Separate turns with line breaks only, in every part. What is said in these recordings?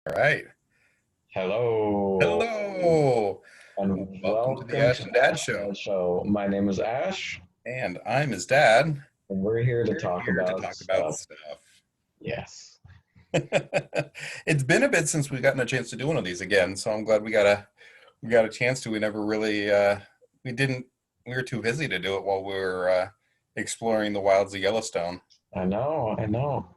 All right.
Hello,
Hello.
and
Welcome to the
welcome
Ash
to
and
the
Dad
Ash
Show.
Dad Show. My name is Ash,
And I'm his dad.
and we're here to
We're
talk
here to
about
talk about
stuff.
stuff.
Yes.
It's been a bit since we've gotten a chance to do one of these again, so I'm glad we got a chance to. We never really we didn't we were too busy to do it while we were exploring the wilds of Yellowstone.
I know.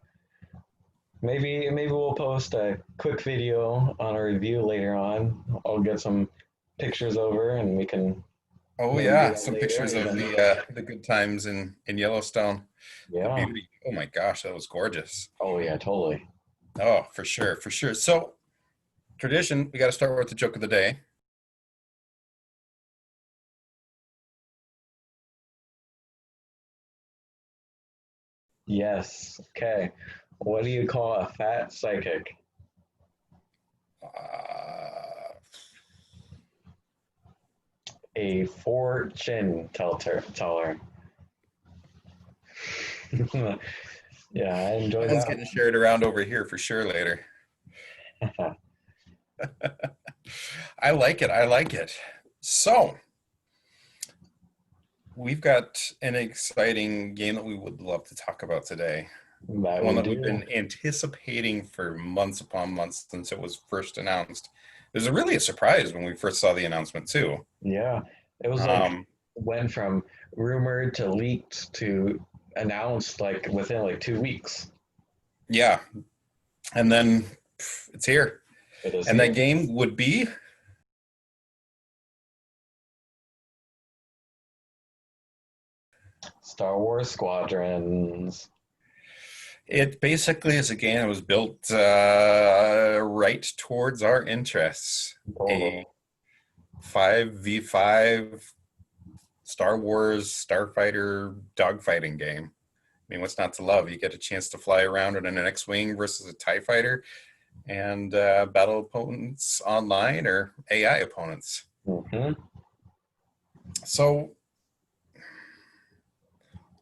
Maybe we'll post a quick video on a review later on. I'll get some pictures over, and we can
Oh
maybe do
yeah,
that
some
later.
pictures
And
of
then,
the good times in Yellowstone. The
yeah.
beauty. Oh my gosh, that was gorgeous.
Oh yeah, totally.
Oh, for sure, for sure. So, tradition, we got to start with the joke of the day.
Yes. Okay. What do you call a fat psychic?
Uh,
A fortune teller. Yeah, I enjoy
that one's
that
getting shared around over here for sure later.
one.
I like it. I like it. So, we've got an exciting game that we would love to talk about today.
That
One
we
that we've
do.
been anticipating for months upon months since it was first announced. It was really a surprise when we first saw the announcement, too.
Yeah. It was like
Um,
went from rumored to leaked to announced like within like 2 weeks.
yeah. And then it's here.
It is
And that
here.
game would be
Star Wars Squadrons.
it basically is a game that was built right towards our interests. A
Totally.
5v5 Star Wars starfighter dogfighting game. I mean, what's not to love? You get a chance to fly around in an X-wing versus a TIE fighter and battle opponents online or AI opponents.
Hmm.
So,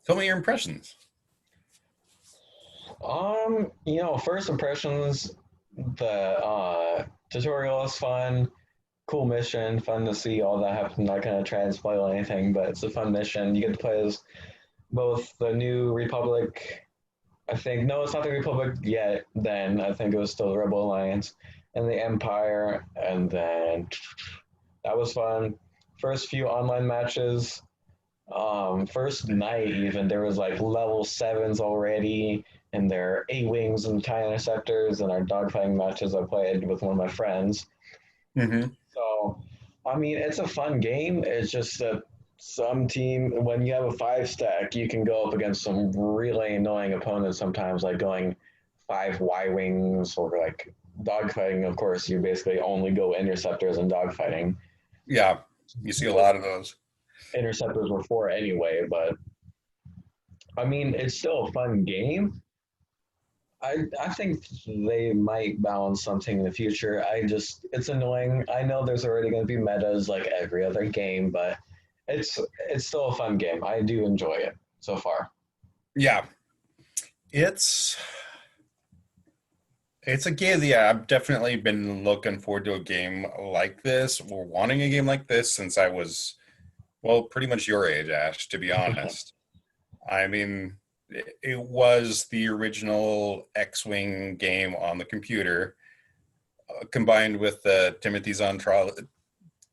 tell me your impressions.
First impressions, the tutorial is fun, cool mission, fun to see all that happen. Not gonna try and spoil anything, but it's a fun mission. You get to play as both the new Republic. I think no, it's not the Republic yet. Then I think it was still the Rebel Alliance and the Empire, and then that was fun. First few online matches, first night even there was like level sevens already, and there are eight wings and tie interceptors, and our dogfighting matches I played with one of my friends.
Hmm.
So, I mean, it's a fun game. It's just that some team, when you have a five stack, you can go up against some really annoying opponents sometimes, like going five Y wings or like dogfighting. Of course, you basically only go interceptors and dogfighting.
Yeah, you see a
What
lot of those.
interceptors were for anyway, but I mean, it's still a fun game. I think they might balance something in the future. It's annoying. I know there's already going to be metas like every other game, but it's it's still a fun game. I do enjoy it so far.
Yeah, it's it's a game. Yeah, I've definitely been looking forward to a game like this or wanting a game like this since I was, well, pretty much your age, Ash, to be honest. I mean, it was the original X-Wing game on the computer, combined with the Timothy Zahn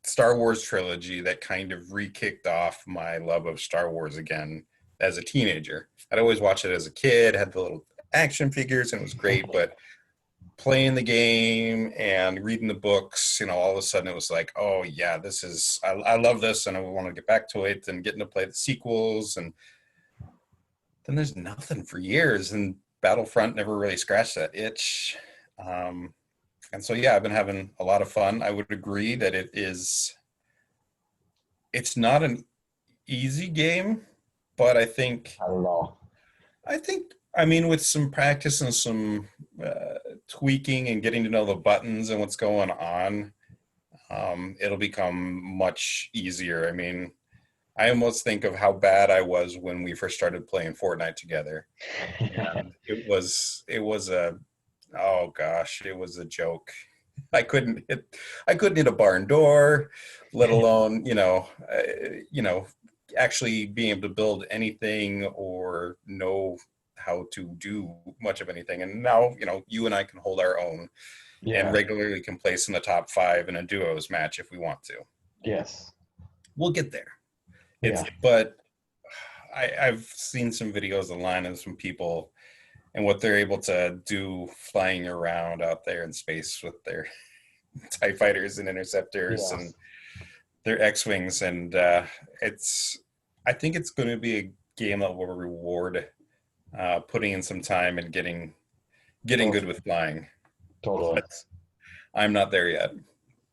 Star Wars trilogy that kind of re-kicked off my love of Star Wars again as a teenager. I'd always watch it as a kid, had the little action figures, and it was great, but playing the game and reading the books, all of a sudden it was like, oh yeah, I love this, and I want to get back to it and getting to play the sequels. And then there's nothing for years, and Battlefront never really scratched that itch. Um, and so yeah, I've been having a lot of fun. I would agree that it's not an easy game, but
I don't know.
I mean, with some practice and some tweaking and getting to know the buttons and what's going on, it'll become much easier. I mean, I almost think of how bad I was when we first started playing Fortnite together, and it was a Oh gosh, it was a joke. I couldn't hit I couldn't hit a barn door, let alone, actually being able to build anything or know how to do much of anything. And now, you and I can hold our own and
Yeah.
regularly can place in the top 5 in a duos match if we want to.
Yes.
We'll get there.
Yeah.
But I've seen some videos online of some people and what they're able to do flying around out there in space with their TIE fighters and interceptors and
Yes.
their X-wings, and it's. I think it's going to be a game that will reward putting in some time and getting good
Totally.
with flying.
Totally.
But I'm not there yet.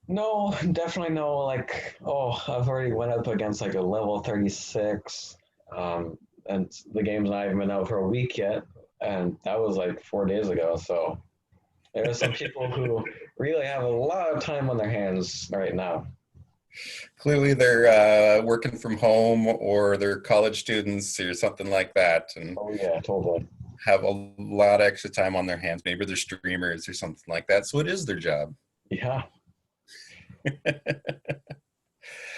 No, definitely no. Like, oh, I've already went up against like a level 36, um, and the game's not even been out for a week yet, and that was like 4 days ago. So there are some people who really have a lot of time on their hands right now.
Clearly, they're working from home or they're college students or something like that, and
Oh yeah, totally.
have a lot of extra time on their hands. Maybe they're streamers or something like that. So it is their job.
Yeah.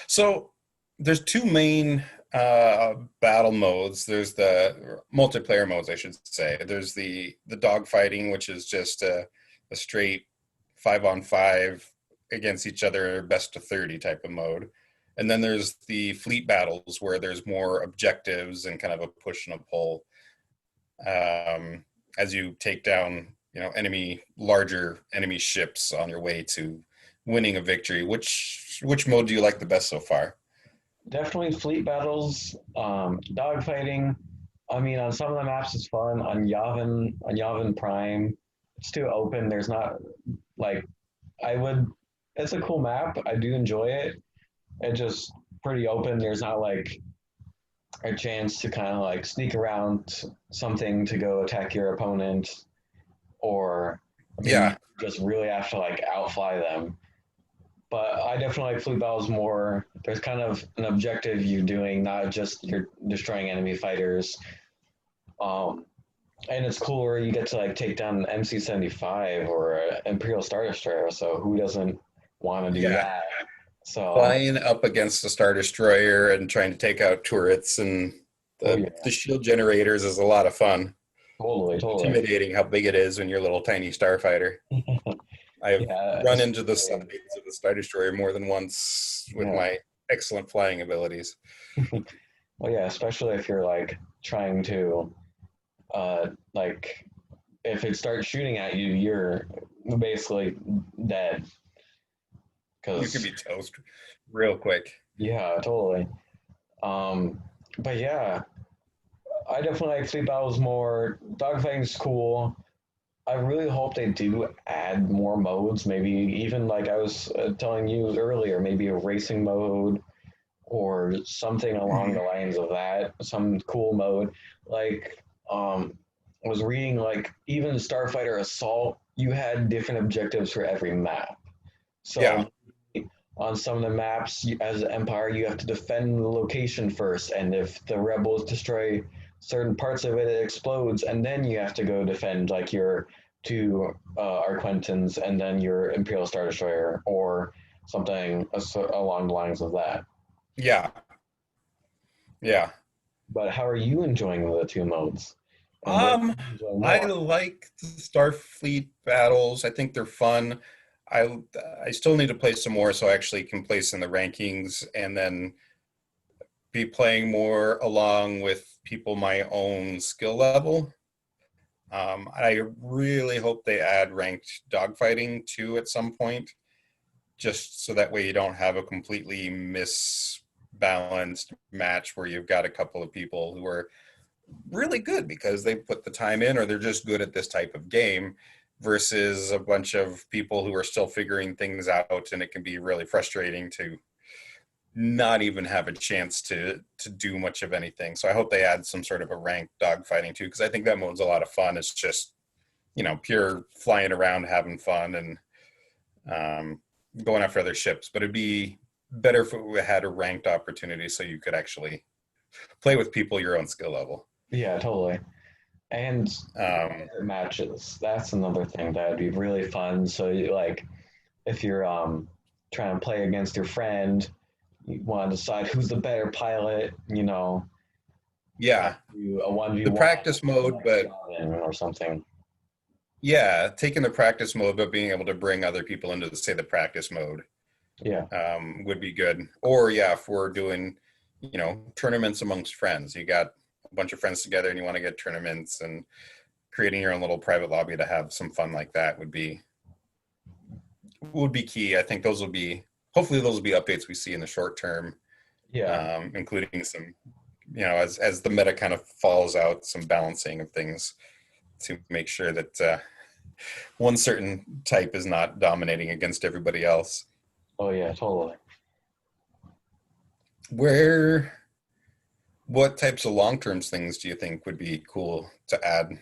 So there's two main battle modes. There's the multiplayer modes, I should say. There's the dog fighting, which is just a straight 5-on-5 against each other, best of 30 type of mode. And then there's the fleet battles where there's more objectives and kind of a push and a pull as you take down, larger enemy ships on your way to winning a victory. Which mode do you like the best so far?
Definitely fleet battles, dogfighting. I mean, on some of the maps it's fun. On Yavin Prime, it's too open. There's not like I would. It's a cool map. I do enjoy it. It's just pretty open. There's not like a chance to kind of like sneak around something to go attack your opponent, or I mean, you
Yeah,
just really have to like outfly them. But I definitely like fleet battles more. There's kind of an objective you're doing, not just you're destroying enemy fighters. Um, and it's cooler. You get to like take down an MC-75 or an Imperial Star Destroyer. So who doesn't want to do
yeah.
that? So,
Flying up against the Star Destroyer and trying to take out turrets and
oh
the
yeah,
shield generators is a lot of fun.
totally, totally.
Intimidating how big it is when you're a little tiny starfighter. I've
Yeah,
run into the
especially,
sides of the Star Destroyer more than once with
yeah.
my excellent flying abilities.
Well, yeah, especially if you're like trying to, like, if it starts shooting at you, you're basically dead.
You can
Because
be toast real quick.
yeah, totally. Um, but yeah, I definitely like fleet battles more. Dogfighting's cool. I really hope they do add more modes. Maybe even like I was telling you earlier, maybe a racing mode or something along
Mhm.
the lines of that. Some cool mode. Like I was reading like even Starfighter Assault, you had different objectives for every map.
Yeah,
So on some of the maps, as an Empire, you have to defend the location first, and if the rebels destroy certain parts of it, it explodes, and then you have to go defend like your two Arquentins and then your Imperial Star Destroyer or something along the lines of that.
yeah, yeah.
But how are you enjoying the two modes, and what
Um,
do you enjoy
I
more?
like the Starfleet battles. I think they're fun. I I still need to play some more so I actually can place in the rankings and then be playing more along with people my own skill level. I really hope they add ranked dogfighting too at some point, just so that way you don't have a completely misbalanced match where you've got a couple of people who are really good because they put the time in or they're just good at this type of game versus a bunch of people who are still figuring things out, and it can be really frustrating to not even have a chance to do much of anything. So I hope they add some sort of a ranked dogfighting too, because I think that mode's a lot of fun. It's just, pure flying around having fun and um, going after other ships. But it'd be better if we had a ranked opportunity so you could actually play with people your own skill level.
Yeah, totally. And
Um,
matches. That's another thing that would be really fun. So you like if you're trying to play against your friend, you want to decide who's the better pilot,
yeah,
do a one v
the
one
practice mode, but
or something.
yeah, taking the practice mode, but being able to bring other people into, say, the practice mode
Yeah.
would be good. Or yeah, if we're doing, tournaments amongst friends, you got a bunch of friends together and you want to get tournaments and creating your own little private lobby to have some fun like that would be key. I think those will be hopefully those will be updates we see in the short term,
Yeah.
including some, as the meta kind of falls out, some balancing of things to make sure that one certain type is not dominating against everybody else.
Oh yeah, totally.
Where What types of long term things do you think would be cool to add?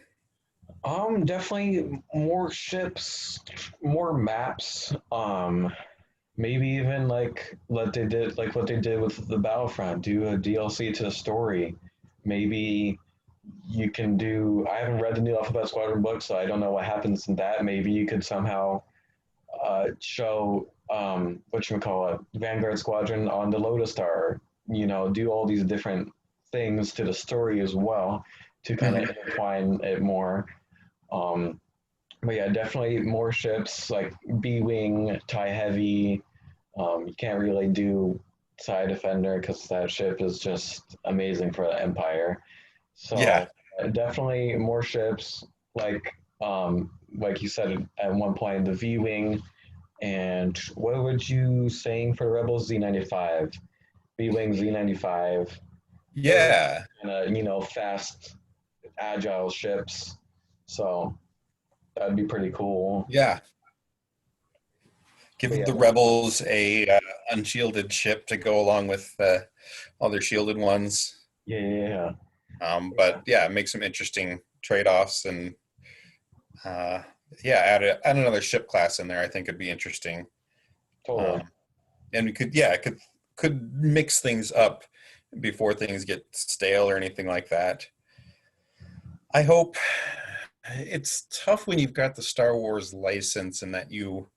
Definitely more ships, more maps. Maybe even like what they did with the Battlefront, do a DLC to the story. Maybe you can do. I haven't read the new Alphabet Squadron book, so I don't know what happens in that. Maybe you could somehow show what you call it, Vanguard Squadron on the Lotus Star. Do all these different things to the story as well to kind of
Hmm.
intertwine it more. Um, but yeah, definitely more ships like B Wing, TIE Heavy. You can't really do TIE Defender because that ship is just amazing for the Empire.
Yeah.
So definitely more ships, like you said at one point, the V Wing. And what would you saying for Rebels Z95? V Wing Z95. Those
Yeah.
kind of fast, agile ships. So that'd be pretty cool.
Yeah.
But
Give
yeah,
the rebels a unshielded ship to go along with all their shielded ones.
yeah, yeah, yeah.
But yeah, make some interesting trade-offs and uh, yeah, add another ship class in there. I think it'd be interesting.
Totally.
Um, and we could, yeah, could mix things up before things get stale or anything like that. I hope it's tough when you've got the Star Wars license and that you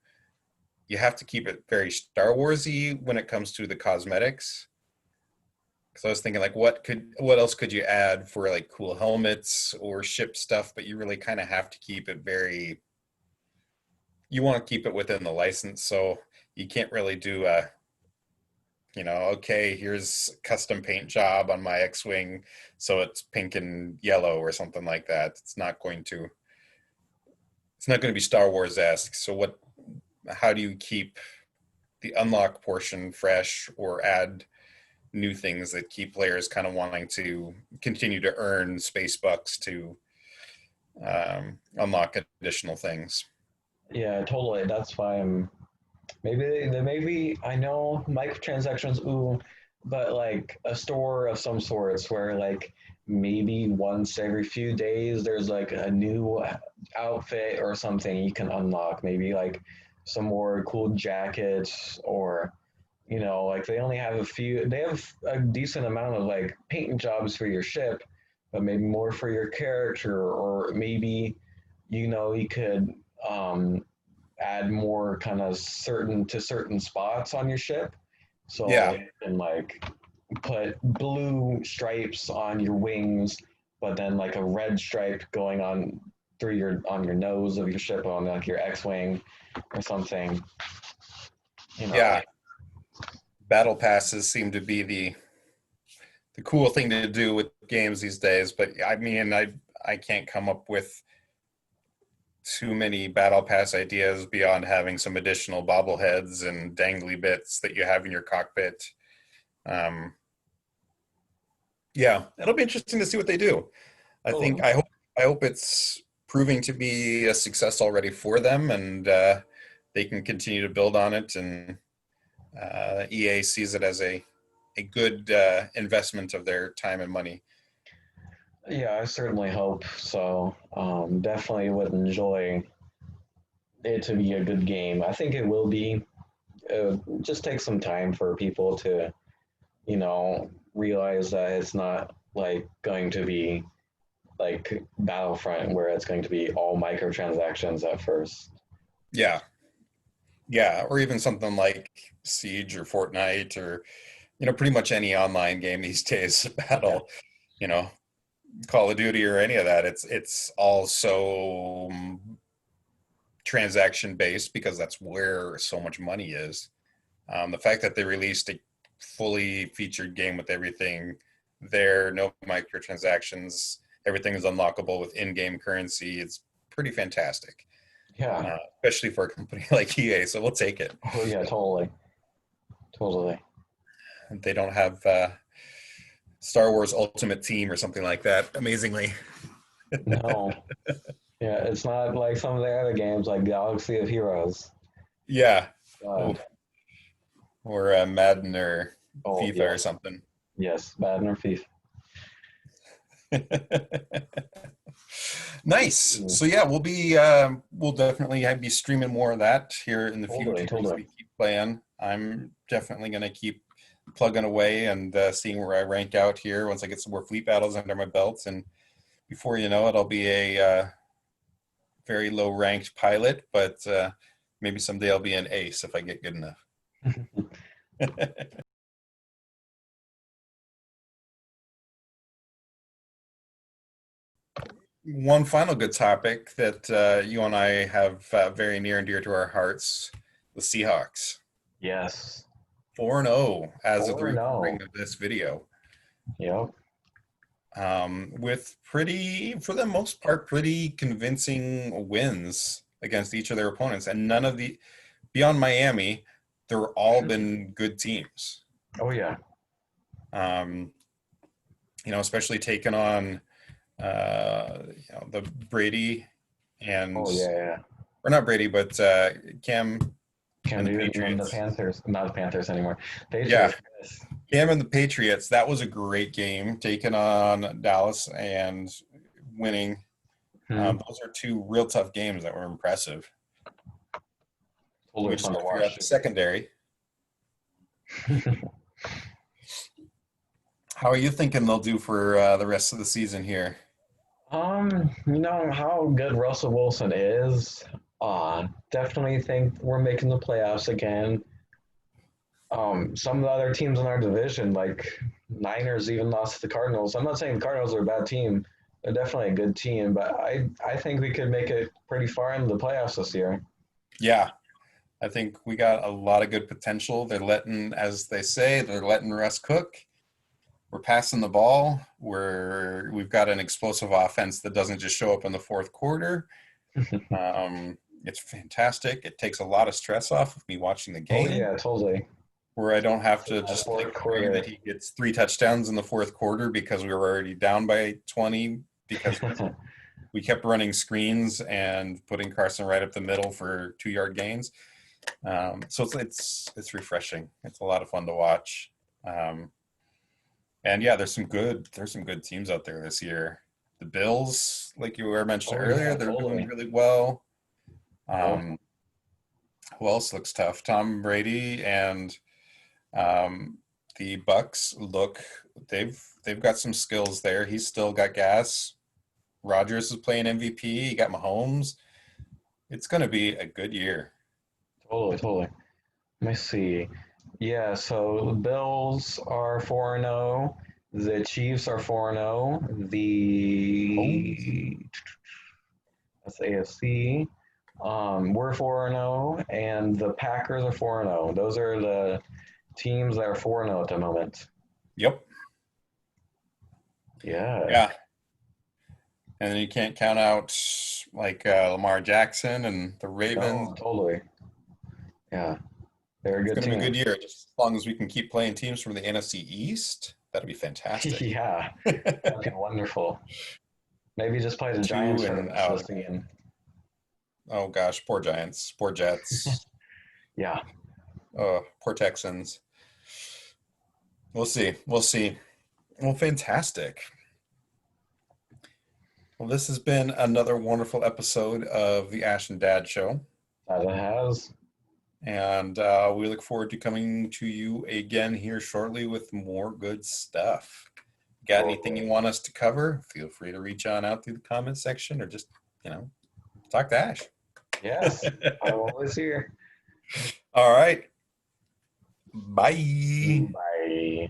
have to keep it very Star Warsy when it comes to the cosmetics. Because I was thinking like what else could you add for like cool helmets or ship stuff, but you really kind of have to keep it very you want to keep it within the license, so you can't really do okay, here's custom paint job on my X-wing, so it's pink and yellow or something like that. It's not going to be Star Wars-esque. So how do you keep the unlock portion fresh or add new things that keep players kind of wanting to continue to earn space bucks to unlock additional things?
Yeah, totally. That's why I'm maybe I know microtransactions, ooh, but like a store of some sorts where like maybe once every few days there's like a new outfit or something you can unlock. Maybe like some more cool jackets or like they have a decent amount of like paint jobs for your ship, but maybe more for your character, or maybe you could um add more kind of certain spots on your ship. So
Yeah,
you can like put blue stripes on your wings, but then like a red stripe going on your nose of your ship on like your X-wing or something. You know,
yeah. Battle passes seem to be the cool thing to do with games these days, but I mean, I can't come up with too many battle pass ideas beyond having some additional bobbleheads and dangly bits that you have in your cockpit. Um, yeah, it'll be interesting to see what they do. I think
totally.
I hope it's proving to be a success already for them, and they can continue to build on it. And EA sees it as a good investment of their time and money.
Yeah, I certainly hope so. Definitely would enjoy it to be a good game. I think it will be. Just take some time for people to realize that it's not like going to be like Battlefront, where it's going to be all microtransactions at first.
Yeah, yeah, or even something like Siege or Fortnite or pretty much any online game these days,
Yeah,
Battle, you know, Call of Duty or any of that. It's all so transaction based because that's where so much money is. The fact that they released a fully featured game with everything there, no microtransactions, everything is unlockable with in-game currency. It's pretty fantastic,
yeah.
especially for a company like EA. So we'll take it.
Oh yeah, totally, totally.
They don't have Star Wars Ultimate Team or something like that. Amazingly,
No, yeah, it's not like some of the other games like Galaxy of Heroes.
yeah. Oh,
God.
or Madden or
Oh
FIFA or
yes,
something.
yes, Madden or FIFA.
Nice.
Mm,
So yeah, we'll definitely be streaming more of that here in the
totally,
future as
totally.
we keep playing. I'm definitely gonna keep plugging away and seeing where I rank out here once I get some more fleet battles under my belt. And before you know it, I'll be a very low ranked pilot, but maybe someday I'll be an ace if I get good enough. One final good topic that you and I have very near and dear to our hearts: the Seahawks.
Yes.
4-0 as of the
4-0.
recording of this video.
Yep.
With pretty, for the most part, pretty convincing wins against each of their opponents. And none of the, beyond Miami, they're all been good teams.
Oh yeah.
Um, especially taking on, the Brady and,
Oh yeah, yeah.
or not Brady, but Cam
Cam
and the
Newton and the
Patriots.
Panthers, not the Panthers anymore.
Yeah,
Patriots. Yes.
Cam and the Patriots. That was a great game, taking on Dallas and winning.
Hmm.
Those are two real tough games that were impressive. We
Totally
just
fun
got
to
to figure out
watch.
the secondary. How are you thinking they'll do for the rest of the season here?
You know how good Russell Wilson is. Definitely think we're making the playoffs again. Some of the other teams in our division, like Niners, even lost to the Cardinals. I'm not saying the Cardinals are a bad team; they're definitely a good team, but I think we could make it pretty far into the playoffs this year.
Yeah, I think we got a lot of good potential. They're letting, as they say, they're letting Russ cook. We're passing the ball. We've got an explosive offense that doesn't just show up in the fourth quarter. It's fantastic. It takes a lot of stress off of me watching the
Oh
game,
yeah, totally.
where I don't have
So
to
that
just
fourth
like pray that
quarter.
he gets 3 touchdowns in the fourth quarter because we were already down by 20 because we kept running screens and putting Carson right up the middle for 2 yard gains. So it's refreshing. It's a lot of fun to watch. Um, and yeah, there's some good teams out there this year. The Bills, like you were mentioning
Oh
earlier,
yeah,
they're doing
totally.
really well.
Yep.
Um, who else looks tough? Tom Brady and um, the Bucks look they've got some skills there. He's still got gas. Rodgers is playing MVP. You got Mahomes. It's going to be a good year.
Totally, totally. Let me see. Yeah, so the Bills are 4-0. The Chiefs are 4-0.
Mahomes.
That's AFC. We're 4-0, and the Packers are 4-0. Those are the teams that are 4-0 at the moment.
Yep.
Yeah.
Yeah. And then you can't count out like Lamar Jackson and the Ravens.
No, totally. Yeah, they're a
It's
good
going to be a
team.
good year, just as long as we can keep playing teams from the NFC East. That'd be fantastic.
Yeah, that'd be wonderful. Maybe just play the Giants
Two
for the
and
rest of
out
the
again.
season.
Oh gosh, poor Giants, poor Jets,
Yeah.
poor Texans. We'll see. We'll see. Well, fantastic. Well, this has been another wonderful episode of the Ash and Dad Show,
As it has.
and we look forward to coming to you again here shortly with more good stuff. got anything you want us to cover, feel free to reach on out through the comment section or just, talk to Ash.
Yes, I'm always here.
All right. Bye.
Bye.